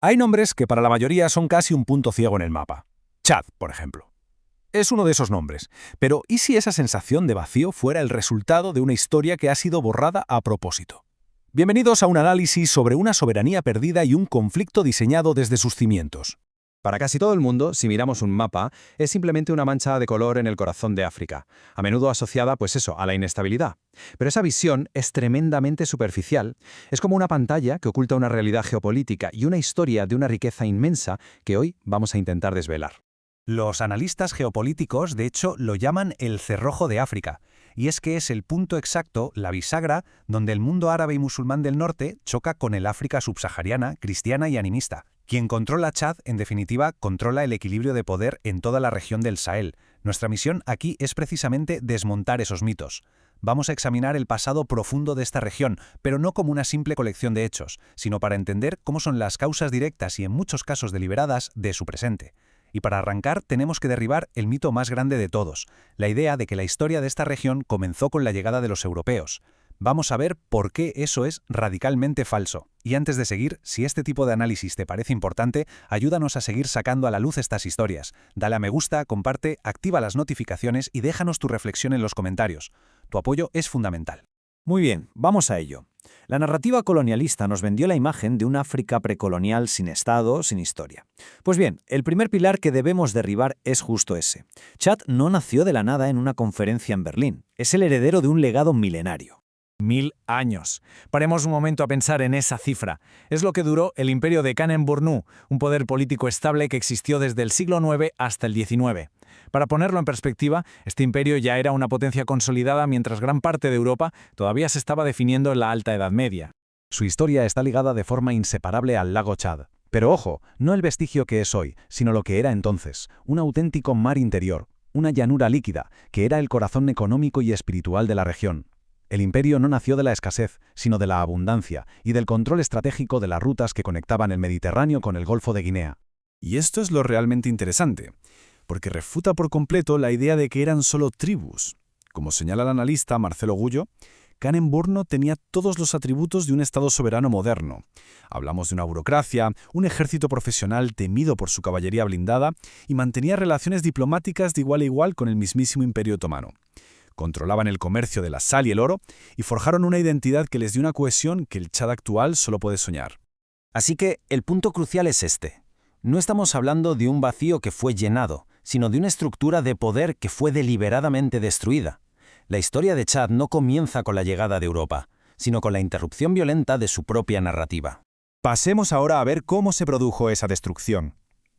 Hay nombres que para la mayoría son casi un punto ciego en el mapa. Chad, por ejemplo. Es uno de esos nombres, pero ¿y si esa sensación de vacío fuera el resultado de una historia que ha sido borrada a propósito? Bienvenidos a un análisis sobre una soberanía perdida y un conflicto diseñado desde sus cimientos. Para casi todo el mundo, si miramos un mapa, es simplemente una mancha de color en el corazón de África, a menudo asociada, a la inestabilidad. Pero esa visión es tremendamente superficial. Es como una pantalla que oculta una realidad geopolítica y una historia de una riqueza inmensa que hoy vamos a intentar desvelar. Los analistas geopolíticos, de hecho, lo llaman el cerrojo de África, y es que es el punto exacto, la bisagra, donde el mundo árabe y musulmán del norte choca con el África subsahariana, cristiana y animista. Quien controla Chad, en definitiva, controla el equilibrio de poder en toda la región del Sahel. Nuestra misión aquí es precisamente desmontar esos mitos. Vamos a examinar el pasado profundo de esta región, pero no como una simple colección de hechos, sino para entender cómo son las causas directas y en muchos casos deliberadas de su presente. Y para arrancar tenemos que derribar el mito más grande de todos, la idea de que la historia de esta región comenzó con la llegada de los europeos. Vamos a ver por qué eso es radicalmente falso. Y antes de seguir, si este tipo de análisis te parece importante, ayúdanos a seguir sacando a la luz estas historias. Dale a me gusta, comparte, activa las notificaciones y déjanos tu reflexión en los comentarios. Tu apoyo es fundamental. Muy bien, vamos a ello. La narrativa colonialista nos vendió la imagen de un África precolonial sin Estado, sin historia. Pues bien, el primer pilar que debemos derribar es justo ese. Chad no nació de la nada en una conferencia en Berlín. Es el heredero de un legado milenario. 1000 años. Paremos un momento a pensar en esa cifra. Es lo que duró el imperio de Kanem-Bornu, un poder político estable que existió desde el siglo IX hasta el XIX. Para ponerlo en perspectiva, este imperio ya era una potencia consolidada mientras gran parte de Europa todavía se estaba definiendo en la Alta Edad Media. Su historia está ligada de forma inseparable al lago Chad. Pero ojo, no el vestigio que es hoy, sino lo que era entonces, un auténtico mar interior, una llanura líquida, que era el corazón económico y espiritual de la región. El imperio no nació de la escasez, sino de la abundancia y del control estratégico de las rutas que conectaban el Mediterráneo con el Golfo de Guinea. Y esto es lo realmente interesante, porque refuta por completo la idea de que eran solo tribus. Como señala el analista Marcelo Gullo, Kanem-Bornu tenía todos los atributos de un Estado soberano moderno. Hablamos de una burocracia, un ejército profesional temido por su caballería blindada y mantenía relaciones diplomáticas de igual a igual con el mismísimo Imperio Otomano. Controlaban el comercio de la sal y el oro y forjaron una identidad que les dio una cohesión que el Chad actual solo puede soñar. Así que el punto crucial es este. No estamos hablando de un vacío que fue llenado, sino de una estructura de poder que fue deliberadamente destruida. La historia de Chad no comienza con la llegada de Europa, sino con la interrupción violenta de su propia narrativa. Pasemos ahora a ver cómo se produjo esa destrucción.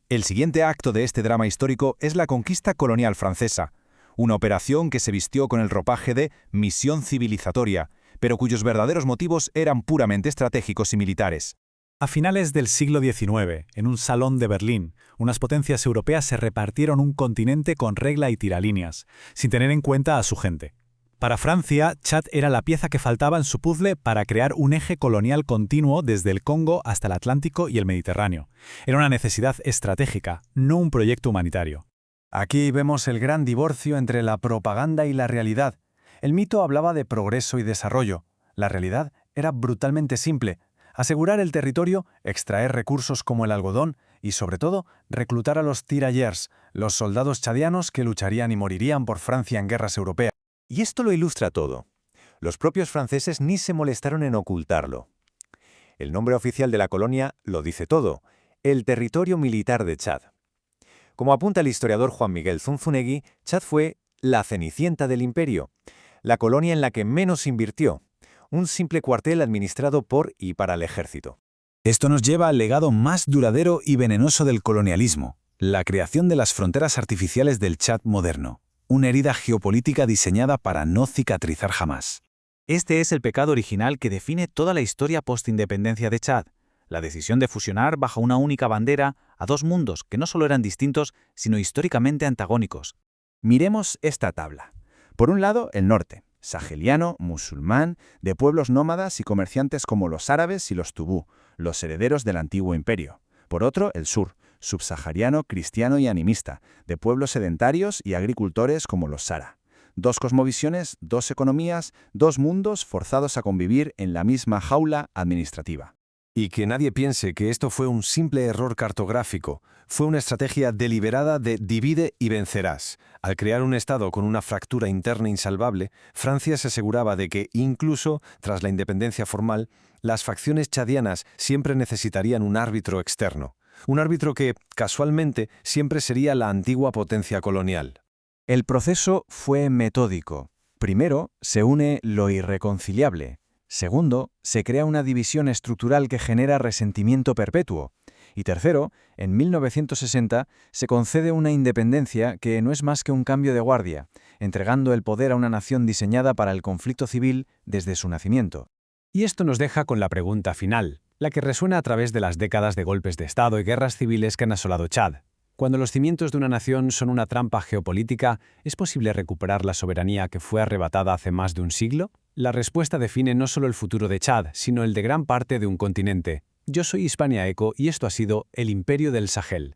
El siguiente acto de este drama histórico es la conquista colonial francesa, una operación que se vistió con el ropaje de misión civilizatoria, pero cuyos verdaderos motivos eran puramente estratégicos y militares. A finales del siglo XIX, en un salón de Berlín, unas potencias europeas se repartieron un continente con regla y tiralíneas, sin tener en cuenta a su gente. Para Francia, Chad era la pieza que faltaba en su puzzle para crear un eje colonial continuo desde el Congo hasta el Atlántico y el Mediterráneo. Era una necesidad estratégica, no un proyecto humanitario. Aquí vemos el gran divorcio entre la propaganda y la realidad. El mito hablaba de progreso y desarrollo. La realidad era brutalmente simple: asegurar el territorio, extraer recursos como el algodón y, sobre todo, reclutar a los tirailleurs, los soldados chadianos que lucharían y morirían por Francia en guerras europeas. Y esto lo ilustra todo. Los propios franceses ni se molestaron en ocultarlo. El nombre oficial de la colonia lo dice todo: el territorio militar de Chad. Como apunta el historiador Juan Miguel Zunzunegui, Chad fue la Cenicienta del imperio, la colonia en la que menos invirtió, un simple cuartel administrado por y para el ejército. Esto nos lleva al legado más duradero y venenoso del colonialismo, la creación de las fronteras artificiales del Chad moderno, una herida geopolítica diseñada para no cicatrizar jamás. Este es el pecado original que define toda la historia postindependencia de Chad. La decisión de fusionar bajo una única bandera a dos mundos que no solo eran distintos, sino históricamente antagónicos. Miremos esta tabla. Por un lado, el norte, saheliano, musulmán, de pueblos nómadas y comerciantes como los árabes y los tubú, los herederos del antiguo imperio. Por otro, el sur, subsahariano, cristiano y animista, de pueblos sedentarios y agricultores como los Sara. Dos cosmovisiones, dos economías, dos mundos forzados a convivir en la misma jaula administrativa. Y que nadie piense que esto fue un simple error cartográfico. Fue una estrategia deliberada de divide y vencerás. Al crear un Estado con una fractura interna insalvable, Francia se aseguraba de que, incluso tras la independencia formal, las facciones chadianas siempre necesitarían un árbitro externo. Un árbitro que, casualmente, siempre sería la antigua potencia colonial. El proceso fue metódico. Primero, se une lo irreconciliable. Segundo, se crea una división estructural que genera resentimiento perpetuo. Y tercero, en 1960 se concede una independencia que no es más que un cambio de guardia, entregando el poder a una nación diseñada para el conflicto civil desde su nacimiento. Y esto nos deja con la pregunta final, la que resuena a través de las décadas de golpes de Estado y guerras civiles que han asolado Chad. Cuando los cimientos de una nación son una trampa geopolítica, ¿es posible recuperar la soberanía que fue arrebatada hace más de un siglo? La respuesta define no solo el futuro de Chad, sino el de gran parte de un continente. Yo soy Hispania Eco y esto ha sido El Imperio del Sahel.